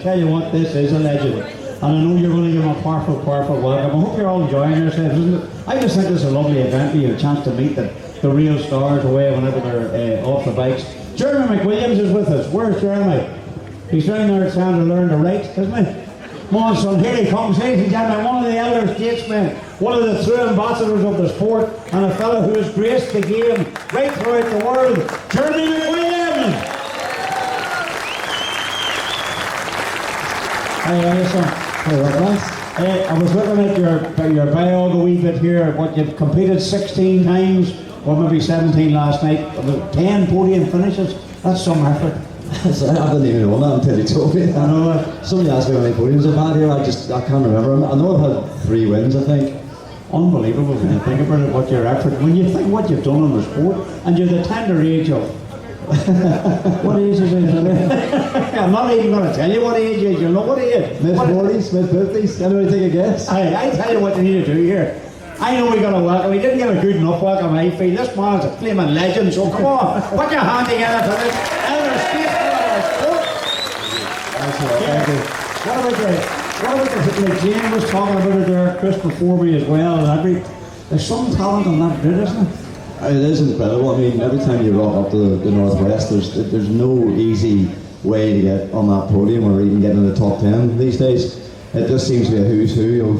tell you what, this is a legend. And I know you're going to give them a powerful, powerful welcome. I hope you're all enjoying yourselves, isn't it? I just think this is a lovely event. You have a chance to meet the real stars away whenever they're off the bikes. Jeremy McWilliams is with us. Where's Jeremy? He's down there trying to learn to write, isn't he? Come on, son, here he comes, ladies and gentlemen, one of the elder statesmen, one of the true ambassadors of the sport, and a fellow who has graced the game right throughout the world, Jeremy McWilliams! Hi, son. Hey, Relentless. I was looking at your bio a wee bit here, what you've competed 16 times, or maybe 17 last night, 10 podium finishes, that's some effort. I didn't even know that until you told me. I know that. Somebody asked me how many podiums I've had here, I can't remember. I know I've had 3 wins, I think. Unbelievable when you think about it, what your effort, when you think what you've done in the sport, and you're the tender age of, what age is it? I'm not even going to tell you what age is, you know what age? Mid-40s, mid-50s, anybody take a guess? I tell you what you need to do here. I know we got a welcome, we didn't get a good enough welcome, I feel. This man is a flaming legend, so come on, put your hand together for this elder statesman of our sport. Thank you. What about like Jane was talking about it there, Chris before me as well, and there's some talent in that bit, isn't it? It is incredible. I mean, every time you rock up to the Northwest, there's no easy way to get on that podium or even get in the top 10 these days. It just seems to be a who's who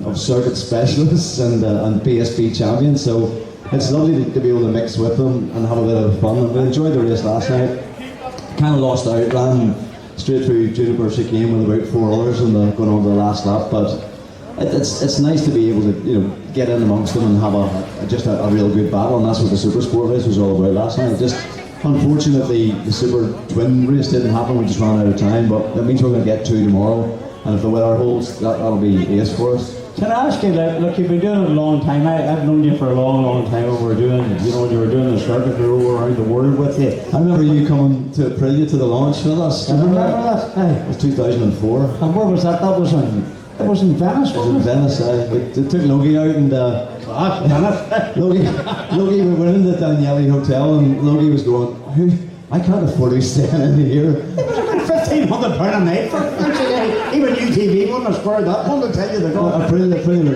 of circuit specialists and PSP champions. So it's lovely to be able to mix with them and have a bit of fun. We enjoyed the race last night. Kind of lost out, ran straight through Juniper Chicane with about 4 others and going on to the last lap. But it's nice to be able to get in amongst them and have a real good battle, and that's what the Super Sport race was all about last night. Just unfortunately the Super Twin race didn't happen, we just ran out of time, but that means we're going to get 2 tomorrow, and if the weather holds, that'll be ace for us. Can I ask you, look, you've been doing it a long time. I've known you for a long, long time when we were doing, when you were doing the circuit tour around the world with you. I remember you coming to Aprilia to the launch with us. Do you remember that? Aye. It was 2004. And where was that? That was in Venice, It was in Venice, They took Logie out and Logie, we went into the Daniele Hotel and Logie was going, I can't afford to be staying in here. It was about £1,500 a night for even UTV wouldn't have squared that one, to tell you the truth.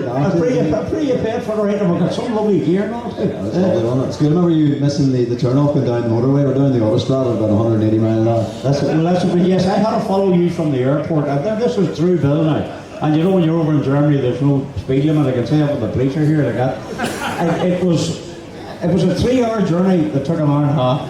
Aprilia paid for the rate, and we've got some lovely gear now. It's lovely, wasn't it? It's good. I remember you missing the turn-off going down the motorway. We're doing the autostrada about 180 miles an hour. Yes, I had to follow you from the airport. This was through Bill now. And you know when you're over in Germany, there's no speed limit. I can say up with the police are here like that. It was a 3-hour journey that took an hour and a half.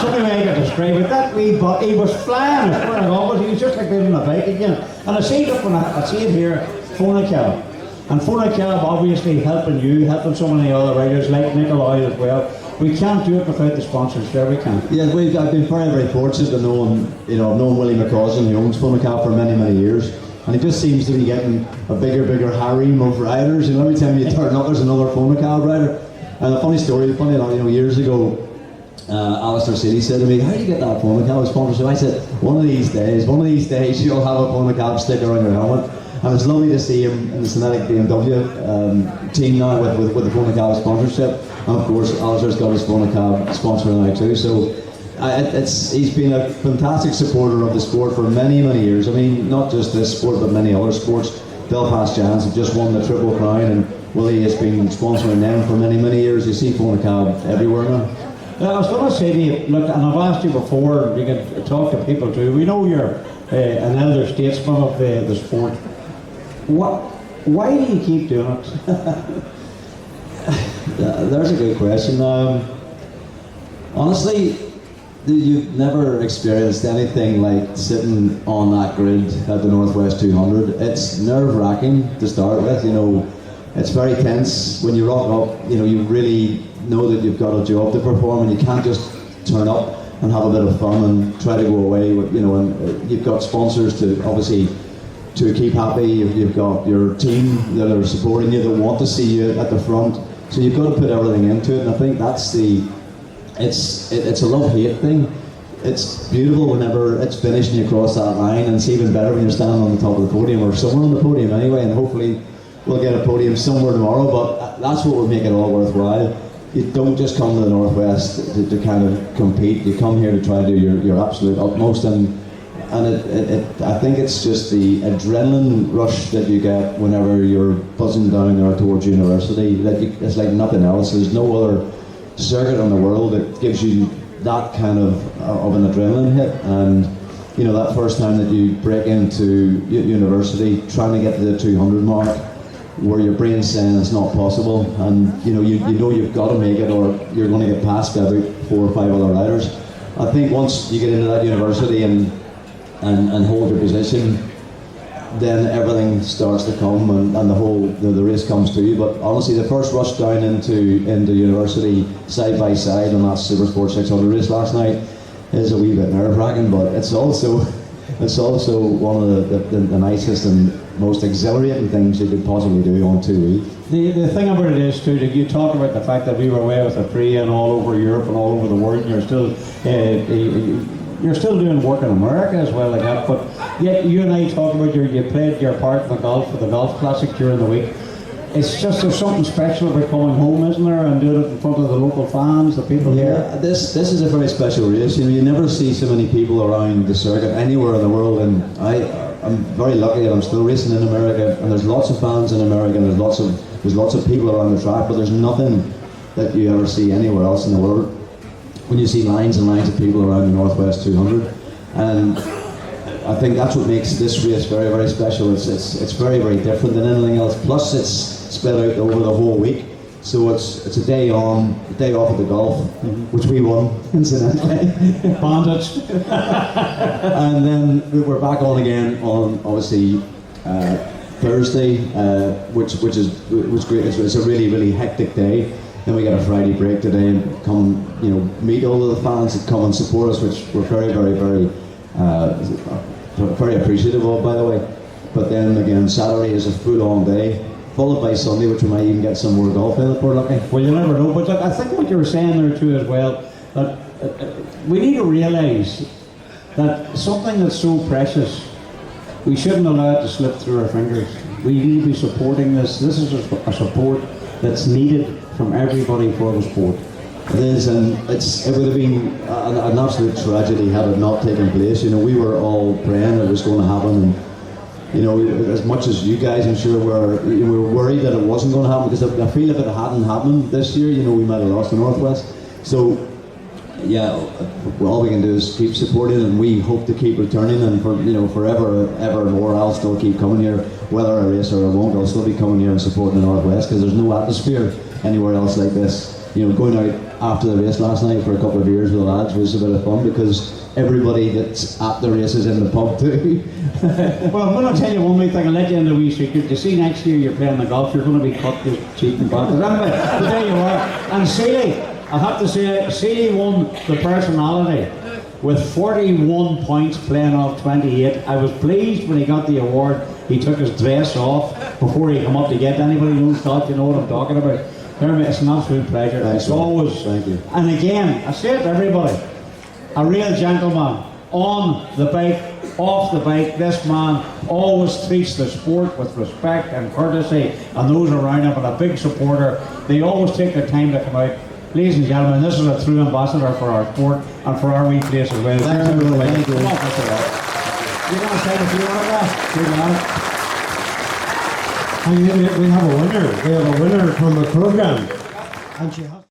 Something I could describe it. That wee he was flying as far as always. He was just like living a bike again. And I see it here, Fonacab. And Fonacab obviously helping you, helping so many other riders like Nikolai as well. We can't do it without the sponsors, sure we can. Yeah, I've been very, very fortunate to know I've known Willie McCausland, who owns Fonacab for many, many years. And he just seems to be getting a bigger harem of riders. Every time you turn up, there's another Fonacab rider. And a funny story, years ago, Alistair City said to me, how do you get that Fonacab sponsorship? I said, one of these days you'll have a Fonacab sticker on your helmet. And it's lovely to see him in the Synthetic BMW team now with the Fonacab sponsorship. And of course, Alistair's got his Fonacab sponsor now too. So he's been a fantastic supporter of the sport for many, many years. I mean, not just this sport, but many other sports. Belfast Giants have just won the Triple Crown, and Willie has been sponsoring them for many, many years. You see Fonacab everywhere now. I was going to say to you, look, and I've asked you before, you can talk to people too. We know you're an elder statesman of the sport. Why do you keep doing it? There's a good question. Honestly, you've never experienced anything like sitting on that grid at the Northwest 200. It's nerve-wracking to start with. It's very tense when you rock up. You really know that you've got a job to perform, and you can't just turn up and have a bit of fun and try to go away. And you've got sponsors to obviously to keep happy. You've got your team that are supporting you, that want to see you at the front. So you've got to put everything into it, and I think that's it's a love-hate thing. It's beautiful whenever it's finished and you cross that line, and it's even better when you're standing on the top of the podium, or somewhere on the podium anyway, and hopefully we'll get a podium somewhere tomorrow, but that's what will make it all worthwhile. You don't just come to the Northwest to kind of compete. You come here to try to do your absolute utmost, and and I think it's just the adrenaline rush that you get whenever you're buzzing down there towards university. It's like nothing else. There's no other circuit in the world that gives you that kind of an adrenaline hit. And you know, that first time that you break into university, trying to get to the 200 mark, where your brain's saying it's not possible, and you know you've got to make it, or you're going to get passed by about 4 or 5 other riders. I think once you get into that university and hold your position, then everything starts to come, and the race comes to you. But honestly, the first rush down into university side by side on that Super Sport 600 race last night is a wee bit nerve-wracking, but it's also one of the nicest and most exhilarating things you could possibly do on 2 weeks. The thing about it is too, that you talk about the fact that we were away with the pre and all over Europe and all over the world, and you're still doing work in America as well like that. But yet you and I talk about you played your part in the golf for the golf classic during the week. It's just, there's something special about coming home, isn't there, and doing it in front of the local fans, the people here. This is a very special race. You know, you never see so many people around the circuit anywhere in the world, and I'm very lucky that I'm still racing in America, and there's lots of fans in America, and there's lots of people around the track, but there's nothing that you ever see anywhere else in the world. When you see lines and lines of people around the Northwest 200, and I think that's what makes this race very, very special. It's very, very different than anything else. Plus, it's spread out over the whole week, so it's a day on, a day off of the golf, which we won, incidentally. Bandits. And then we're back on again on obviously Thursday, which was great. It's a really, really hectic day. Then we get a Friday break today and come, you know, meet all of the fans that come and support us, which we're very, very, very, very appreciative of, by the way. But then again, Saturday is a full-on day, followed by Sunday, which we might even get some more golf in if we're lucky. Well, you never know. But I think what you were saying there too as well, that we need to realise that something that's so precious, we shouldn't allow it to slip through our fingers. We need to be supporting this. This is a support that's needed from everybody for the sport. It is, and it would have been an absolute tragedy had it not taken place. You know, we were all praying it was going to happen, and you know, as much as you guys, I'm sure, we were worried that it wasn't going to happen, because I feel if it hadn't happened this year, you know, we might have lost the Northwest. So, yeah, all we can do is keep supporting, and we hope to keep returning, and for, you know, forever, ever more, I'll still keep coming here, whether I race or I won't. I'll still be coming here and supporting the Northwest, because there's no atmosphere anywhere else like this. You know, going out after the race last night for a couple of beers with the lads was a bit of fun, because everybody that's at the race is in the pub too. Well, I'm going to tell you one more thing, I'll let you in the wee secret. You see, next year you're playing the golf, you're going to be cut this cheap and bad. But there you are. And Seeley, I have to say, Seeley won the personality with 41 points playing off 28. I was pleased when he got the award. He took his dress off before he came up to get anybody who thought, you know what I'm talking about. Jeremy, it's an absolute pleasure. Thanks, it's always. Thank you. And again, I say it to everybody, a real gentleman, on the bike, off the bike. This man always treats the sport with respect and courtesy, and those around him, and a big supporter. They always take their time to come out. Ladies and gentlemen, this is a true ambassador for our sport and for our wee place as well. Thanks, everybody. Thank you. Come on, Mr. Ross. You're going to say a few words there? Good man. And we have a winner. We have a winner from the program, and she has